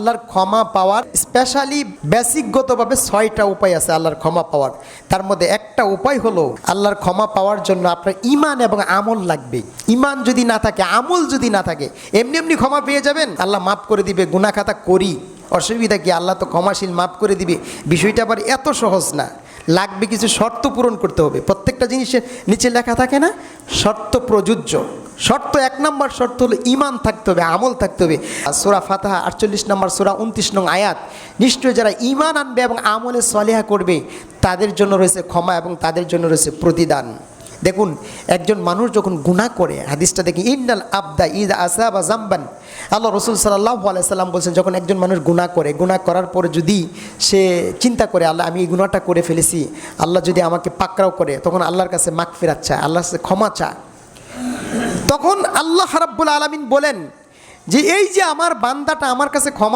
আল্লাহর ক্ষমা পাওয়ার স্পেশালি বেসিকগতভাবে 6টা উপায় আছে আল্লাহর ক্ষমা পাওয়ার। তার মধ্যে একটা উপায় হলো আল্লাহর ক্ষমা পাওয়ার জন্য আপনার ঈমান এবং আমল লাগবে। ঈমান যদি না থাকে, আমল যদি না থাকে, এমনি এমনি ক্ষমা পেয়ে যাবেন, আল্লাহ মাফ করে দিবে, গুনাহ খাতা করি, অসুবিধা কি, আল্লাহ তো ক্ষমাশীল, মাফ করে দিবে। বিষয়টা আবার এত সহজ না, লাগবে কিছু শর্ত পূরণ করতে হবে। প্রত্যেকটা জিনিসের নিচে লেখা থাকে না শর্ত প্রযোজ্য। শর্ত 1 নম্বর শর্ত হলো ঈমান থাকতে হবে, আমল থাকতে হবে। সূরা ফাতিহা 48 নম্বর সূরা 29 নং আয়াত, নিশ্চয় যারা ঈমান আনবে এবং আমলে সলিহা করবে তাদের জন্য রয়েছে ক্ষমা এবং তাদের জন্য রয়েছে প্রতিদান। দেখুন, একজন মানুষ যখন গুনাহ করে, হাদিসটা দেখি, ইন্নাল আবদা ইযা আসাবা যামবান, আল্লাহ রাসূল সাল্লাল্লাহু আলাইহি সাল্লাম বলেছেন, যখন একজন মানুষ গুনাহ করে, গুনাহ করার পরে যদি সে চিন্তা করে আল্লাহ আমি এই গুনাহটা করে ফেলেছি, আল্লাহ যদি আমাকে পাকড়াও করে, তখন আল্লাহর কাছে মাগফিরাত চায়, আল্লাহর কাছে ক্ষমা চায়। তখন আল্লাহ রাব্বুল আলামিন বলেন যে এই যে আমার বান্দাটা আমার কাছে ক্ষমা